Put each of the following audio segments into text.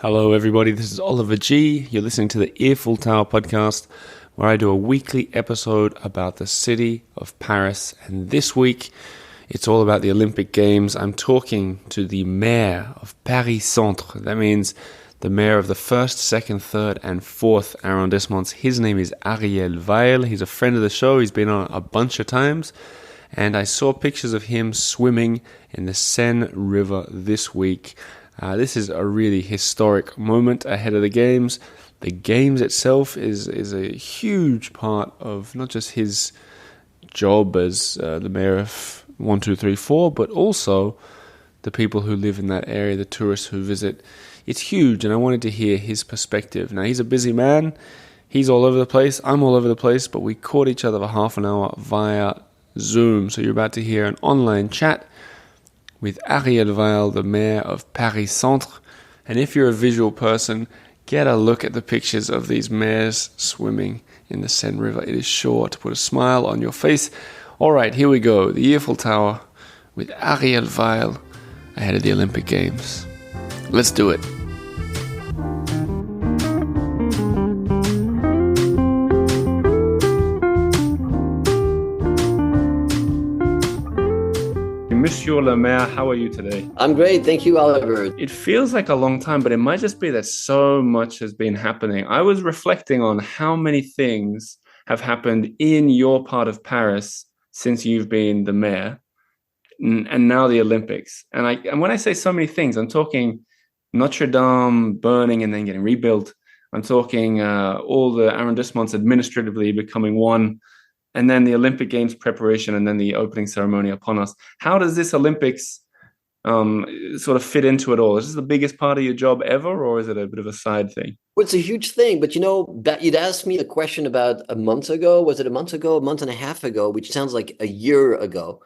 Hello, everybody. This is Oliver G. You're listening to the Earful Tower podcast, where I do a weekly episode about the city of Paris. And this week, it's all about the Olympic Games. I'm talking to the mayor of Paris Centre. That means the mayor of the first, second, third, and fourth arrondissements. His name is Ariel Weil. He's a friend of the show. He's been on a bunch of times. And I saw pictures of him swimming in the Seine River this week. This is a really historic moment ahead of the Games. The Games itself is a huge part of not just his job as the mayor of 1, 2, 3, 4, but also the people who live in that area, the tourists who visit. It's huge, and I wanted to hear his perspective. Now, he's a busy man. He's all over the place. I'm all over the place, but we caught each other for half an hour via Zoom. So you're about to hear an online chat with Ariel Weil, the mayor of Paris Centre. And if you're a visual person, get a look at the pictures of these mayors swimming in the Seine River. It is sure to put a smile on your face. All right, here we go. The Earful Tower with Ariel Weil ahead of the Olympic Games. Let's do it. Monsieur le Maire, how are you today? I'm great. Thank you, Oliver. It feels like a long time, but it might just be that so much has been happening. I was reflecting on how many things have happened in your part of Paris since you've been the mayor, and now the Olympics. And when I say so many things, I'm talking Notre Dame burning and then getting rebuilt. I'm talking all the arrondissements administratively becoming one. And then the Olympic Games preparation, and then the opening ceremony upon us. How does this Olympics sort of fit into it all? Is this the biggest part of your job ever, or is it a bit of a side thing? Well, it's a huge thing, but you'd asked me a question about a month ago. Was it a month ago? A month and a half ago, which sounds like a year ago.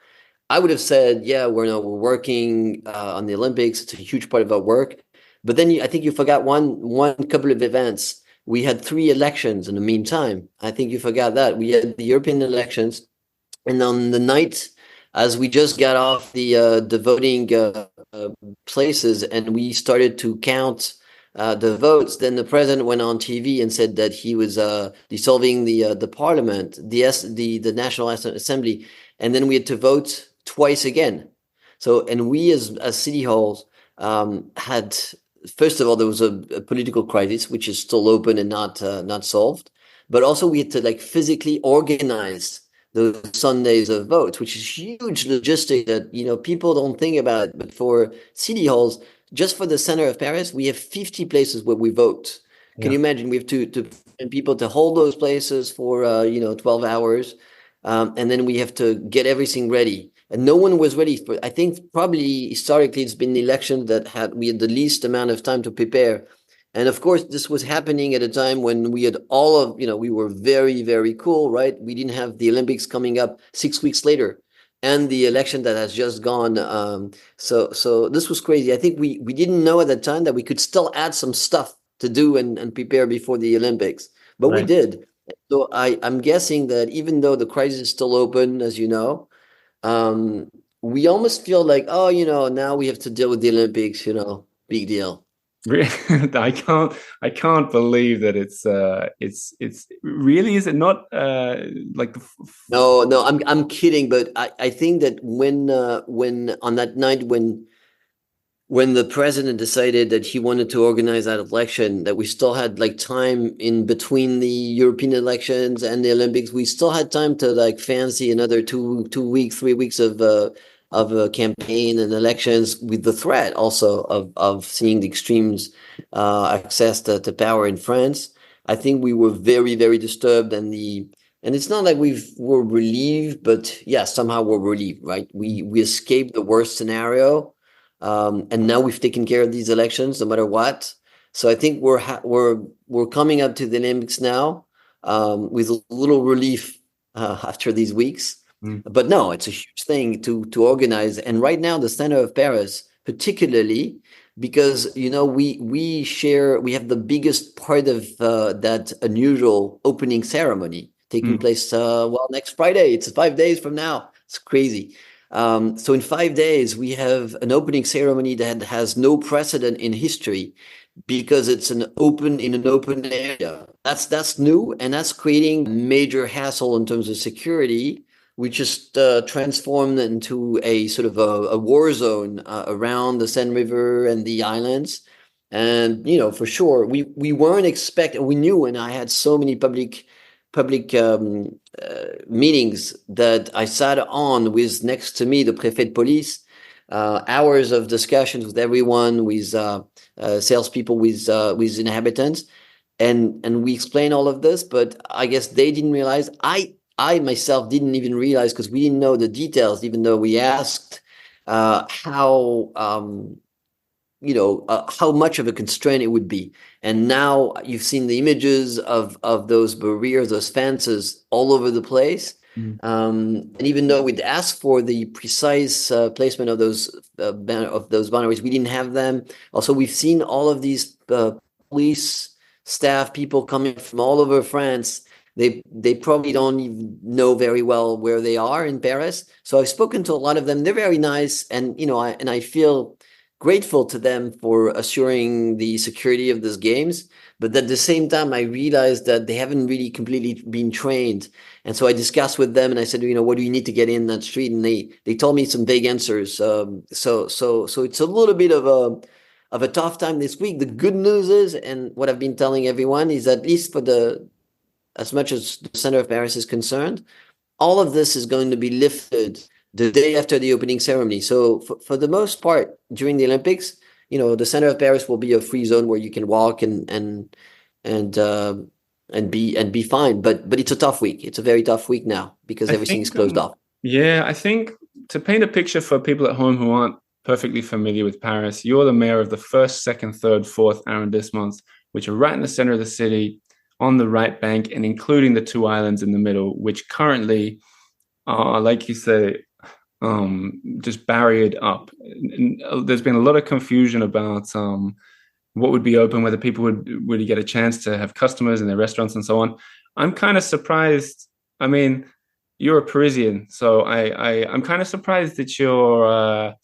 I would have said, yeah, we're working on the Olympics. It's a huge part of our work. But then I think you forgot one couple of events. We had 3 elections in the meantime. I think you forgot that. We had the European elections. And on the night, as we just got off the voting places and we started to count the votes, then the president went on TV and said that he was dissolving the parliament, the National Assembly. And then we had to vote twice again. So, and we as city halls had... First of all, there was a political crisis, which is still open and not solved. But also we had to physically organize the Sundays of votes, which is huge logistic that, people don't think about it. But for city halls, just for the center of Paris, we have 50 places where we vote. Yeah. Can you imagine? We have to find people to hold those places for, 12 hours. And then we have to get everything ready. And no one was ready for. I think probably historically it's been the election that we had the least amount of time to prepare. And of course, this was happening at a time when we had we were very, very cool, right? We didn't have the Olympics coming up 6 weeks later and the election that has just gone. So this was crazy. I think we didn't know at that time that we could still add some stuff to do and prepare before the Olympics, but right. We did. So I'm guessing that even though the crisis is still open, as you know, we almost feel like, now we have to deal with the Olympics, big deal. I can't believe that it's really, is it not like No, I'm kidding, but I think that when on that night when the president decided that he wanted to organize that election, that we still had time in between the European elections and the Olympics, we still had time to fancy another 2 weeks, 3 weeks of a campaign and elections, with the threat also of seeing the extremes access to power in France. I think we were very, very disturbed, and it's not like we're relieved, but yeah, somehow we're relieved, right? We escaped the worst scenario. And now we've taken care of these elections, no matter what. So I think we're coming up to the Olympics now with a little relief after these weeks. But no, it's a huge thing to organize. And right now, the center of Paris, particularly because we have the biggest part of that unusual opening ceremony taking place next Friday. It's 5 days from now. It's crazy. So in 5 days, we have an opening ceremony that has no precedent in history. because it's an open area. That's new, and that's creating major hassle in terms of security. We just transformed into a sort of a war zone around the Seine River and the islands. And for sure, we weren't expecting. We knew, and I had so many public meetings that I sat on with next to me the préfet de police, hours of discussions with everyone, with salespeople, with inhabitants, and we explained all of this. But I guess they didn't realize. I myself didn't even realize, because we didn't know the details, even though we asked how much of a constraint it would be. And now you've seen the images of those barriers, those fences all over the place. And even though we'd asked for the precise placement of those boundaries, we didn't have them. Also, we've seen all of these police staff, people coming from all over France. They probably don't even know very well where they are in Paris. So I've spoken to a lot of them. They're very nice, and I feel grateful to them for assuring the security of these games. But at the same time, I realized that they haven't really completely been trained. And so I discussed with them, and I said, what do you need to get in that street? And they told me some vague answers. So it's a little bit of a tough time this week. The good news is, and what I've been telling everyone, is at least as much as the center of Paris is concerned, all of this is going to be lifted the day after the opening ceremony. So for the most part, during the Olympics, the center of Paris will be a free zone where you can walk and be fine. But it's a tough week. It's a very tough week now because everything is closed off. Yeah, I think to paint a picture for people at home who aren't perfectly familiar with Paris, you're the mayor of the first, second, third, fourth arrondissements, which are right in the center of the city, on the right bank, and including the two islands in the middle, which currently are, like you say, just barriered up. And there's been a lot of confusion about what would be open, whether people would really get a chance to have customers in their restaurants and so on. I'm kind of surprised. I mean, you're a Parisian, so I'm kind of surprised that you're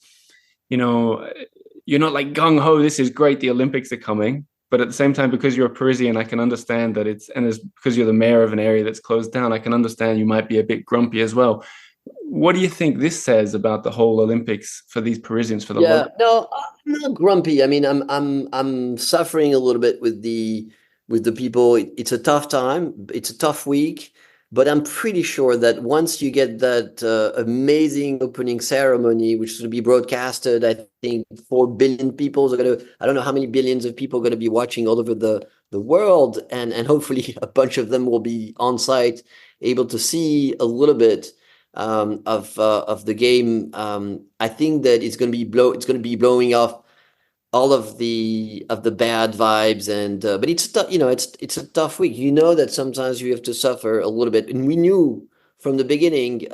not like gung ho. This is great. The Olympics are coming. But at the same time, because you're a Parisian, I can understand that it's because you're the mayor of an area that's closed down, I can understand you might be a bit grumpy as well. What do you think this says about the whole Olympics for these Parisians, for the no, I'm not grumpy. I mean, I'm suffering a little bit with the people. It's a tough time. It's a tough week, but I'm pretty sure that once you get that amazing opening ceremony, which is going to be broadcasted, I think 4 billion people are going to. I don't know how many billions of people are going to be watching all over the world, and hopefully a bunch of them will be on site, able to see a little bit of the game. I think that it's going to be blowing off all of the bad vibes, and but it's tough. It's a tough week. That sometimes you have to suffer a little bit, and we knew from the beginning.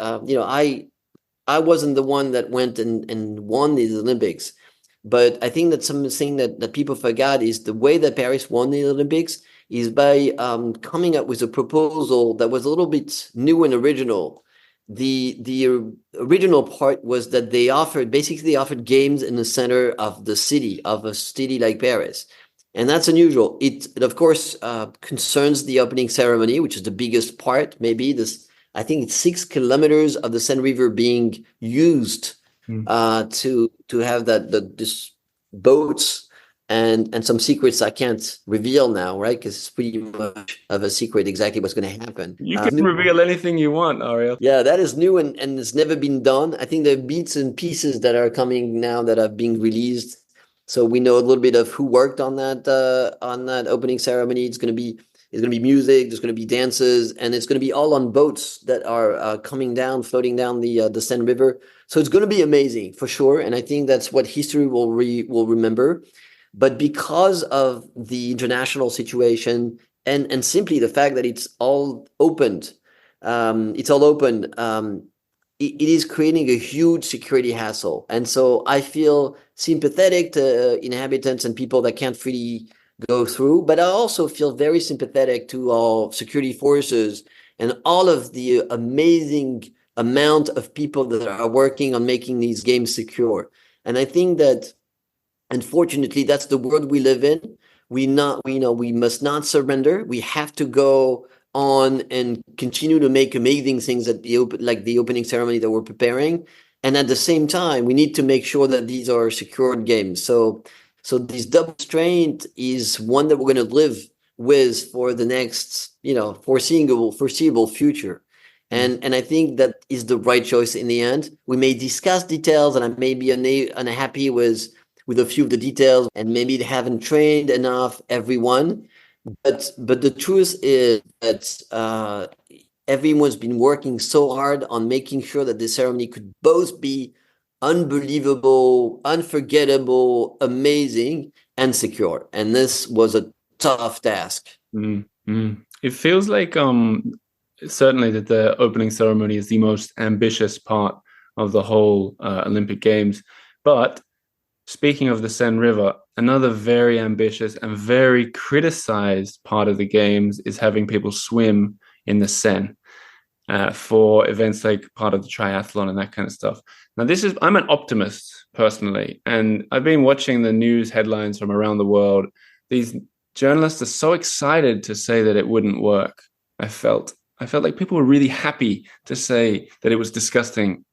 I wasn't the one that went and won these Olympics, but I think that something that people forgot is the way that Paris won the Olympics is by coming up with a proposal that was a little bit new and original. The original part was that they offered games in the center of the city, of a city like Paris. And that's unusual. It of course concerns the opening ceremony, which is the biggest part. Maybe I think it's 6 kilometers of the Seine River being used to have this boats and some secrets I can't reveal now, right? Because it's pretty much of a secret exactly what's going to happen. You can reveal anything you want, Ariel. Yeah, that is new and it's never been done. I think there are bits and pieces that are coming now that are being released. So we know a little bit of who worked on that opening ceremony. It's going to be music. There's going to be dances, and it's going to be all on boats that are floating down the Seine River. So it's going to be amazing for sure. And I think that's what history will remember. But because of the international situation and simply the fact that it's all opened, it is creating a huge security hassle. And so I feel sympathetic to inhabitants and people that can't freely go through, but I also feel very sympathetic to our security forces and all of the amazing amount of people that are working on making these games secure. And I think that, unfortunately, that's the world we live in. we must not surrender. We have to go on and continue to make amazing things at the opening ceremony that we're preparing. And at the same time, we need to make sure that these are secured games. So this double strength is one that we're going to live with for the next, foreseeable future. And I think that is the right choice in the end. We may discuss details, and I may be unhappy with a few of the details, and maybe they haven't trained enough everyone. But the truth is that everyone's been working so hard on making sure that the ceremony could both be unbelievable, unforgettable, amazing, and secure. And this was a tough task. It feels like certainly that the opening ceremony is the most ambitious part of the whole Olympic Games. But speaking of the Seine River, another very ambitious and very criticized part of the Games is having people swim in the Seine for events like part of the triathlon and that kind of stuff. Now, I'm an optimist personally, and I've been watching the news headlines from around the world. These journalists are so excited to say that it wouldn't work. I felt like people were really happy to say that it was disgusting.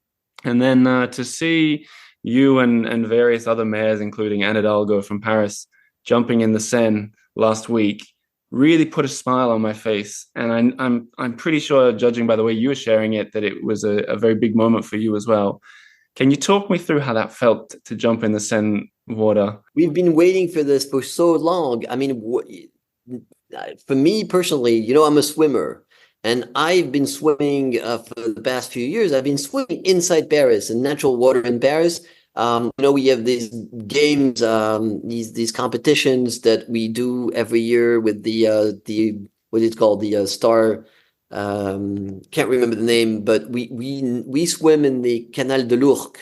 And then to see you and various other mayors, including Anne Hidalgo from Paris, jumping in the Seine last week, really put a smile on my face. And I'm pretty sure, judging by the way you were sharing it, that it was a very big moment for you as well. Can you talk me through how that felt to jump in the Seine water? We've been waiting for this for so long. I mean, for me personally, I'm a swimmer. And I've been swimming for the past few years. I've been swimming inside Paris, in natural water in Paris. We have these games, these competitions that we do every year with the what is it called, the star. Can't remember the name, but we swim in the Canal de l'Ourcq,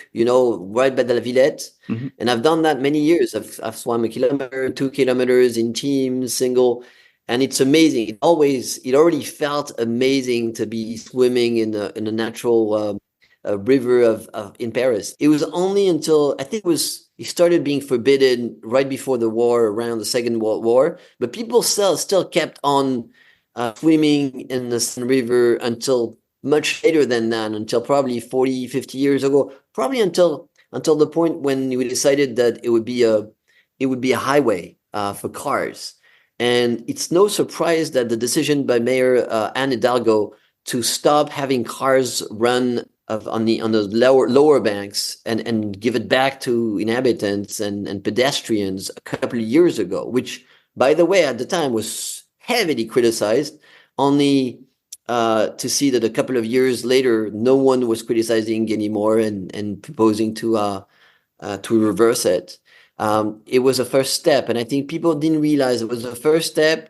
right by the La Villette. Mm-hmm. And I've done that many years. I've swum 1 kilometer, 2 kilometers in teams, single. And it's amazing. It already felt amazing to be swimming in a natural river in Paris. It was only until I think it started being forbidden right before the war, around the Second World War. But people still kept on swimming in the Seine River until much later than that, until probably 40, 50 years ago. Probably until the point when we decided that it would be a highway for cars. And it's no surprise that the decision by Mayor Anne Hidalgo to stop having cars run on the lower banks and give it back to inhabitants and pedestrians a couple of years ago, which, by the way, at the time was heavily criticized, only to see that a couple of years later, no one was criticizing anymore and proposing to reverse it. It was a first step, and I think people didn't realize it was the first step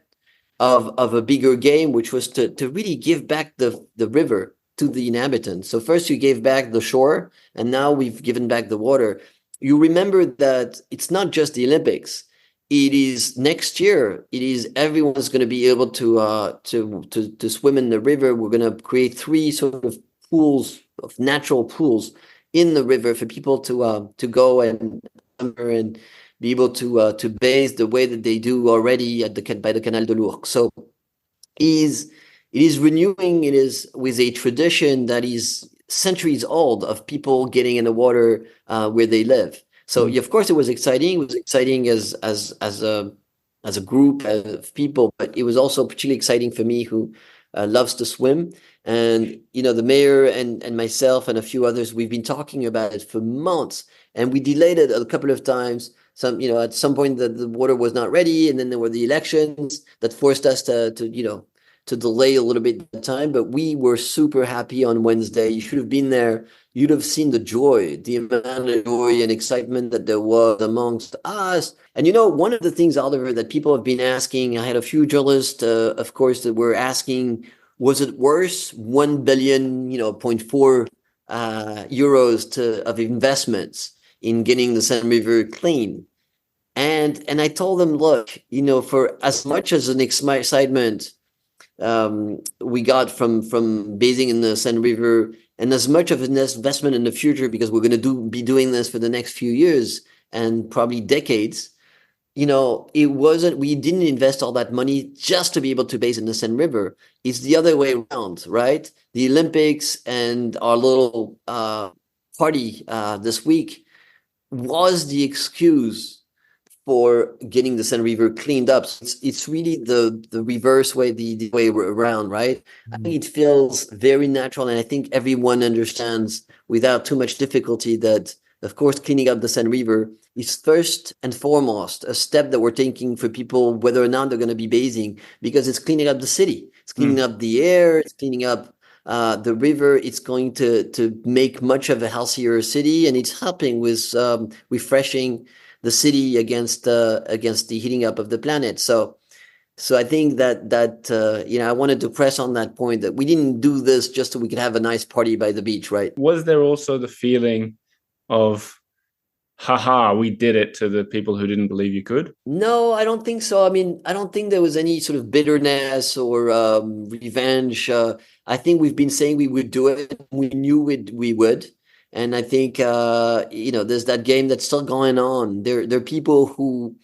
of a bigger game, which was to really give back the river to the inhabitants. So first you gave back the shore, and now we've given back the water. You remember that it's not just the Olympics. It is next year. It is everyone's going to be able to swim in the river. We're going to create 3 sort of pools, of natural pools in the river for people to go and be able to bathe the way that they do already by the Canal de l'Ourcq. So it is renewing. It is with a tradition that is centuries old of people getting in the water where they live. So of course it was exciting. It was exciting as a group of people, but it was also particularly exciting for me, who loves to swim. And the mayor and myself and a few others, we've been talking about it for months, and we delayed it a couple of times. At some point the water was not ready, and then there were the elections that forced us to delay a little bit the time. But we were super happy on Wednesday. You should have been there. You'd have seen the amount of joy and excitement that there was amongst us. And one of the things, Oliver, that people have been asking, I had a few journalists, of course, that were asking, was it worth 1 billion, 0.4 euros of investments in getting the Seine River clean? And I told them, look, for as much as an excitement we got from bathing in the Seine River, and as much of an investment in the future, because we're going to be doing this for the next few years and probably decades, we didn't invest all that money just to be able to base in the Seine River. It's the other way around, right? The Olympics and our little party this week was the excuse for getting the Seine River cleaned up. So it's really the reverse way, the way around, right? I think it feels very natural, and I think everyone understands without too much difficulty that, of course, cleaning up the Seine River is first and foremost a step that we're taking for people, whether or not they're going to be basing, because it's cleaning up the city, it's cleaning Mm. up the air, it's cleaning up the river. It's going to make much of a healthier city, and it's helping with refreshing the city against the heating up of the planet. So I think that I wanted to press on that point that we didn't do this just so we could have a nice party by the beach, right? Was there also the feeling of, haha, we did it, to the people who didn't believe you could? No, I don't think so. I mean, I don't think there was any sort of bitterness or revenge. I think we've been saying we would do it. We knew we would. And I think there's that game that's still going on. There are people who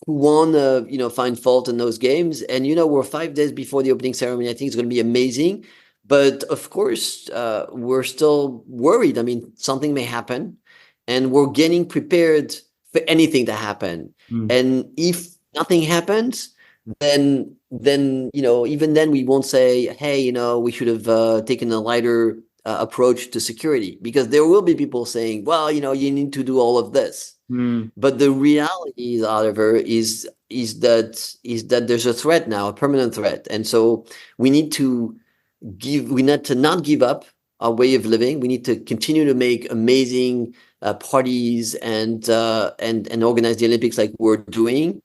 want to find fault in those games, and we're 5 days before the opening ceremony. I think it's going to be amazing, but of course we're still worried. I mean, something may happen, and we're getting prepared for anything to happen. Mm. And if nothing happens, then even then we won't say, hey, we should have taken a lighter approach to security, because there will be people saying, well, you need to do all of this. Mm. But the reality, however, is that there's a threat now, a permanent threat, and so we need to not give up our way of living. We need to continue to make amazing parties and organize the Olympics like we're doing.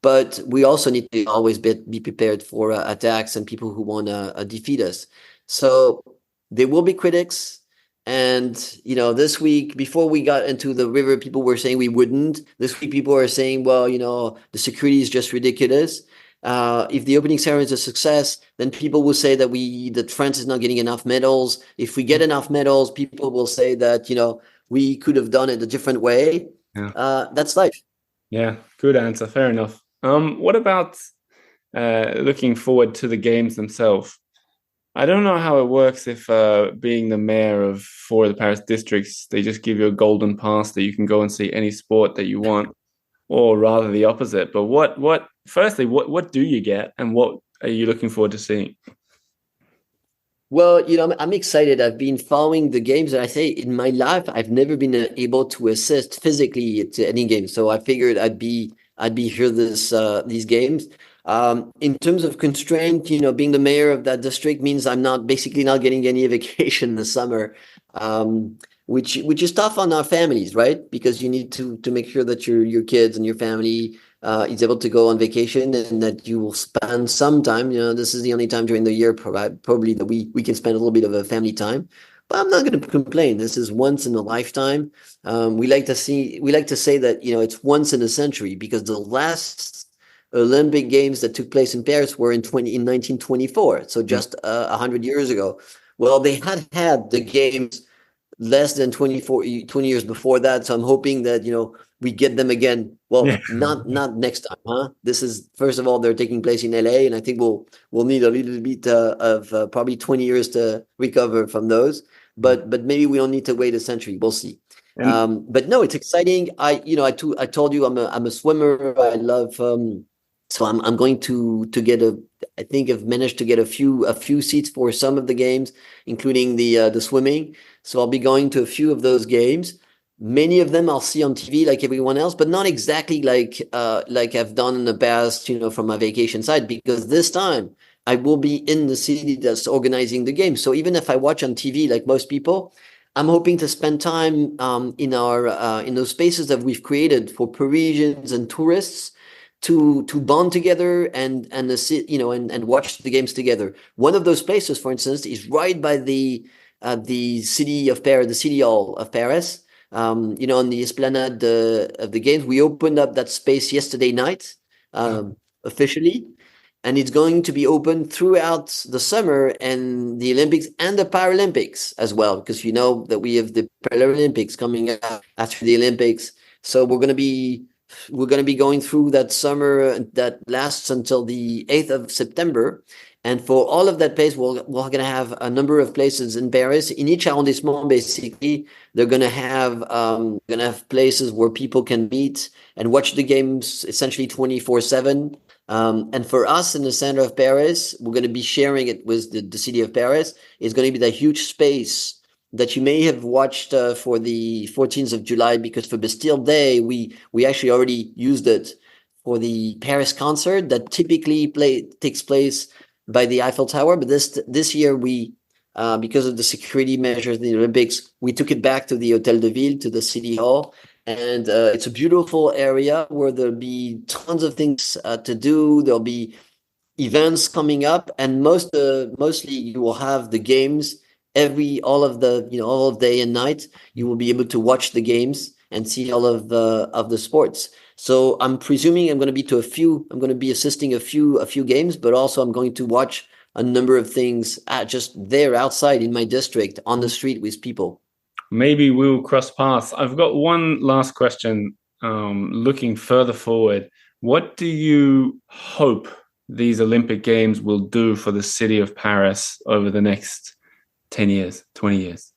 But we also need to always be prepared for attacks and people who want to defeat us. So there will be critics. And, this week, before we got into the river, people were saying we wouldn't. This week, people are saying, well, the security is just ridiculous. If the opening ceremony is a success, then people will say that France is not getting enough medals. If we get enough medals, people will say that, we could have done it a different way. Yeah. That's life. Yeah, good answer. Fair enough. What about looking forward to the games themselves? I don't know how it works if being the mayor of 4 of the Paris districts, they just give you a golden pass that you can go and see any sport that you want, or rather the opposite. But firstly, what do you get, and what are you looking forward to seeing? Well, I'm excited. I've been following the games, and I say in my life, I've never been able to assist physically to any game. So I figured I'd be here these games. In terms of constraint, being the mayor of that district means I'm basically not getting any vacation in the summer, which is tough on our families, right? Because you need to make sure that your kids and your family is able to go on vacation, and that you will spend some time. This is the only time during the year probably that we can spend a little bit of a family time. But I'm not going to complain. This is once in a lifetime. We like to say that it's once in a century, because the last Olympic Games that took place in Paris were in 1924, so just 100 years ago. Well, they had the games less than 20 years before that, so I'm hoping that we get them again. Well, Yeah. not next time, huh? This is, first of all, they're taking place in LA, and I think we'll need a little bit of probably 20 years to recover from those. But maybe we don't need to wait a century. We'll see. But no, it's exciting. I told you I'm a swimmer. I love. So I'm going to get I think I've managed to get a few seats for some of the games, including the swimming. So I'll be going to a few of those games. Many of them I'll see on TV like everyone else, but not exactly like I've done in the past, from my vacation side, because this time I will be in the city that's organizing the game. So even if I watch on TV like most people, I'm hoping to spend time in those spaces that we've created for Parisians and tourists to bond together and watch the games together. One of those places, for instance, is right by the city of Paris, the city hall of Paris. On the esplanade of the games, we opened up that space yesterday night, officially, and it's going to be open throughout the summer and the Olympics and the Paralympics as well, because that we have the Paralympics coming out after the Olympics. So we're going to be we're going to be going through that summer that lasts until the 8th of September. And for all of that place, we're going to have a number of places in Paris. In each arrondissement, basically, they're going to have places where people can meet and watch the games essentially 24/7. And for us in the center of Paris, we're going to be sharing it with the city of Paris. It's going to be that huge space that you may have watched for the 14th of July, because for Bastille Day, we actually already used it for the Paris concert that typically takes place by the Eiffel Tower. But this year because of the security measures in the Olympics, we took it back to the Hôtel de Ville, to the city hall. And it's a beautiful area where there'll be tons of things to do. There'll be events coming up, and mostly you will have the games all of day and night. You will be able to watch the games and see all of the sports. So I'm presuming I'm going to be assisting a few games, but also I'm going to watch a number of things just there outside in my district on the street with people. Maybe we'll cross paths. I've got one last question. Looking further forward, what do you hope these Olympic Games will do for the city of Paris over the next 10 years, 20 years?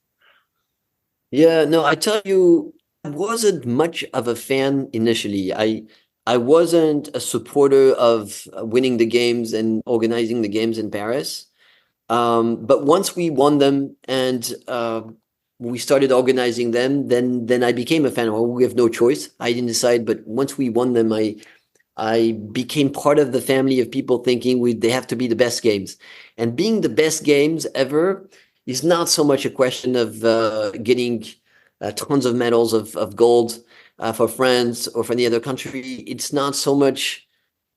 Yeah, no, I tell you, I wasn't much of a fan initially. I wasn't a supporter of winning the games and organizing the games in Paris. But once we won them and we started organizing them, then I became a fan. Well, we have no choice. I didn't decide, but once we won them, I became part of the family of people thinking they have to be the best games. And being the best games ever is not so much a question of getting tons of medals of gold for France or for any other country. It's not so much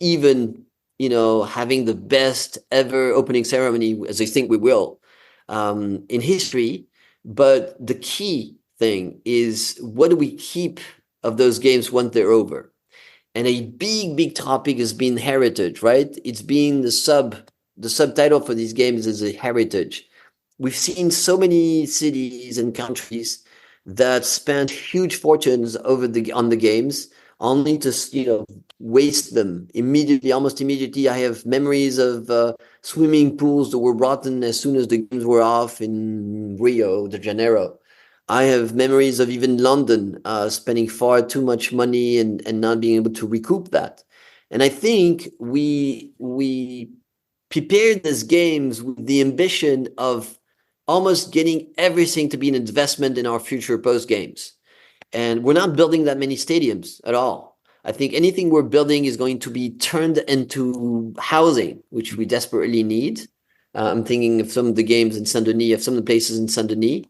even, having the best ever opening ceremony, as I think we will, in history. But the key thing is, what do we keep of those games once they're over? And a big topic has been heritage, right? It's been the subtitle for these games is a heritage. We've seen so many cities and countries that spent huge fortunes on the games, only to waste them immediately, almost immediately. I have memories of swimming pools that were brought in as soon as the games were off in Rio de Janeiro. I have memories of even London spending far too much money and not being able to recoup that. And I think we prepared these games with the ambition of almost getting everything to be an investment in our future post games. And we're not building that many stadiums at all. I think anything we're building is going to be turned into housing, which we desperately need. I'm thinking of some of the games in Saint-Denis, of some of the places in Saint-Denis.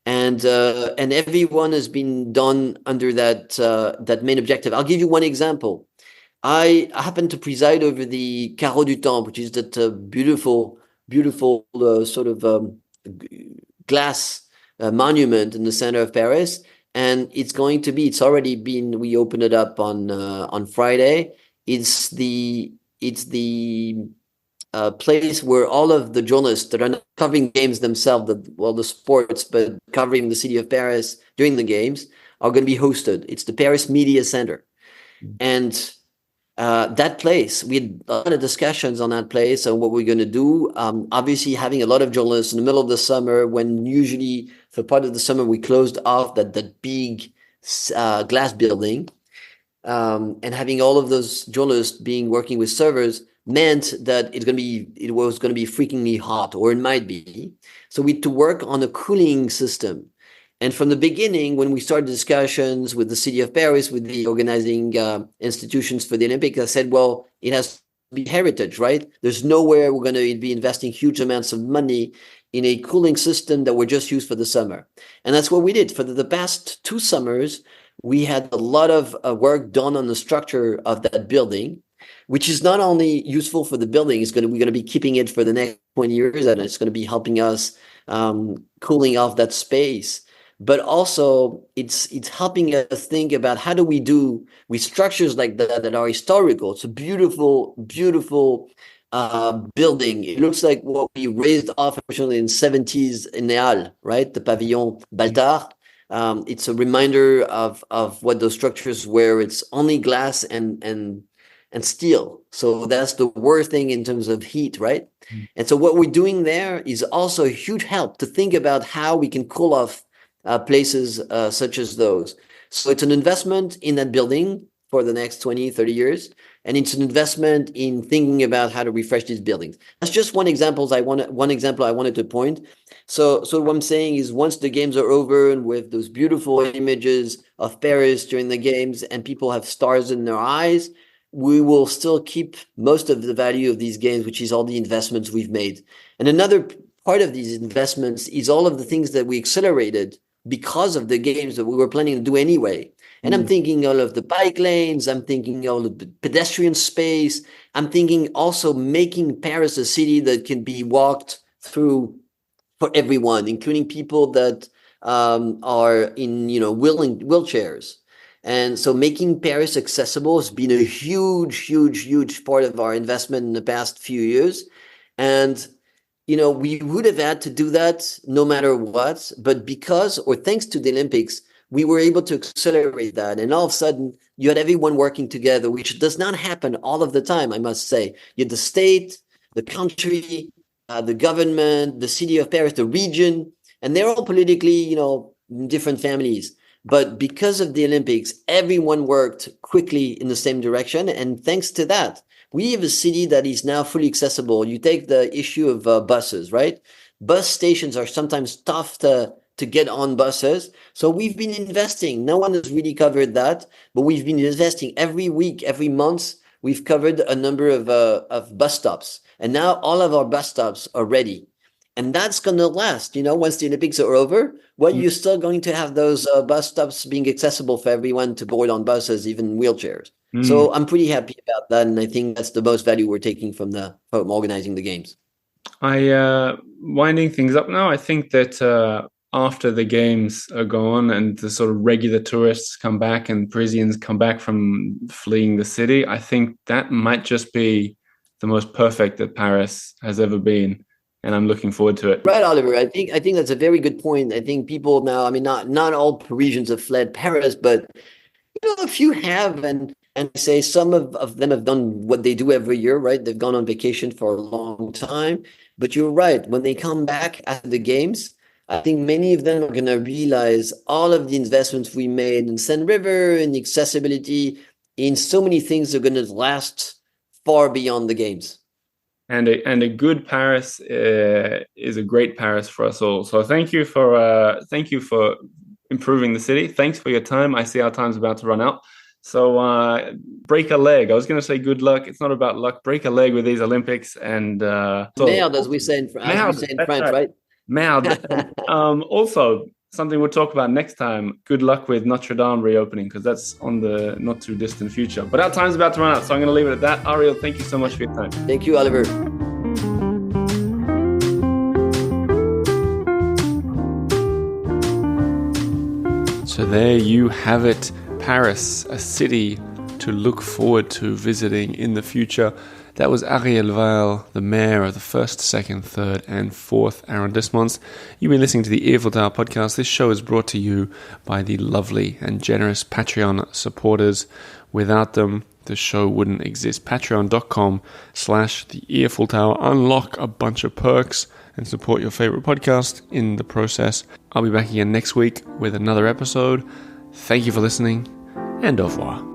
And everyone has been done under that main objective. I'll give you one example. I happen to preside over the Carreau du Temple, which is that beautiful sort of glass monument in the center of Paris. And it's already been, we opened it up on Friday. It's the place where all of the journalists that are not covering games themselves, the sports, but covering the city of Paris during the games, are going to be hosted. It's the Paris Media Center. And that place, we had a lot of discussions on that place and what we're going to do. Obviously, having a lot of journalists in the middle of the summer, when usually for part of the summer we closed off that big glass building, and having all of those journalists working with servers meant that it was going to be freakingly hot, or it might be. So we had to work on a cooling system. And from the beginning, when we started discussions with the city of Paris, with the organizing institutions for the Olympics, I said, well, it has to be heritage, right? There's nowhere we're going to be investing huge amounts of money in a cooling system that we're just used for the summer. And that's what we did. For the past 2 summers, we had a lot of work done on the structure of that building, which is not only useful for the building, we're going to be keeping it for the next 20 years, and it's going to be helping us cooling off that space. But also, it's helping us think about how do we do with structures like that are historical. It's a beautiful building. It looks like what we raised off originally in the 70s in Les Halles, right? The Pavillon Baltard. It's a reminder of what those structures were. It's only glass and steel. So that's the worst thing in terms of heat, right? And so what we're doing there is also a huge help to think about how we can cool off places such as those. So it's an investment in that building for the next 20, 30 years. And it's an investment in thinking about how to refresh these buildings. That's just one example I wanted to point. So what I'm saying is once the games are over and with those beautiful images of Paris during the games and people have stars in their eyes, we will still keep most of the value of these games, which is all the investments we've made. And another part of these investments is all of the things that we accelerated because of the games that we were planning to do anyway. And I'm thinking all of the bike lanes, I'm thinking all of the pedestrian space, I'm thinking also making Paris a city that can be walked through for everyone, including people that are in wheelchairs. And so making Paris accessible has been a huge part of our investment in the past few years. And we would have had to do that no matter what, but because or thanks to the Olympics, we were able to accelerate that. And all of a sudden, you had everyone working together, which does not happen all of the time, I must say. You had the state, the country, the government, the city of Paris, the region, and they're all politically, different families. But because of the Olympics, everyone worked quickly in the same direction. And thanks to that, we have a city that is now fully accessible. You take the issue of buses, right? Bus stations are sometimes tough to get on buses. So we've been investing. No one has really covered that, but we've been investing every week, every month. We've covered a number of bus stops. And now all of our bus stops are ready. And that's going to last, once the Olympics are over. Well, you're still going to have those bus stops being accessible for everyone to board on buses, even wheelchairs. So I'm pretty happy about that. And I think that's the most value we're taking from organizing the games. Winding things up now, I think that after the games are gone and the sort of regular tourists come back and Parisians come back from fleeing the city, I think that might just be the most perfect that Paris has ever been. And I'm looking forward to it. Right, Oliver. I think that's a very good point. I think people now, I mean, not all Parisians have fled Paris, but a few have, and say some of them have done what they do every year, right? They've gone on vacation for a long time. But you're right. When they come back after the games, I think many of them are going to realize all of the investments we made in Seine River and accessibility in so many things are going to last far beyond the games. And a good Paris is a great Paris for us all. So thank you for improving the city. Thanks for your time. I see our time's about to run out. So break a leg. I was going to say good luck. It's not about luck. Break a leg with these Olympics and merde, as we say in French, right? Merde. Also, something we'll talk about next time. Good luck with Notre Dame reopening, because that's on the not too distant future. But our time's about to run out, so I'm going to leave it at that. Ariel, thank you so much for your time. Thank you, Oliver. So there you have it. Paris, a city to look forward to visiting in the future. That was Ariel Weil, the mayor of the 1st, 2nd, 3rd and 4th arrondissements. You've been listening to the Earful Tower podcast. This show is brought to you by the lovely and generous Patreon supporters. Without them, the show wouldn't exist. Patreon.com/the Earful Tower. Unlock a bunch of perks and support your favorite podcast in the process. I'll be back again next week with another episode. Thank you for listening, and au revoir.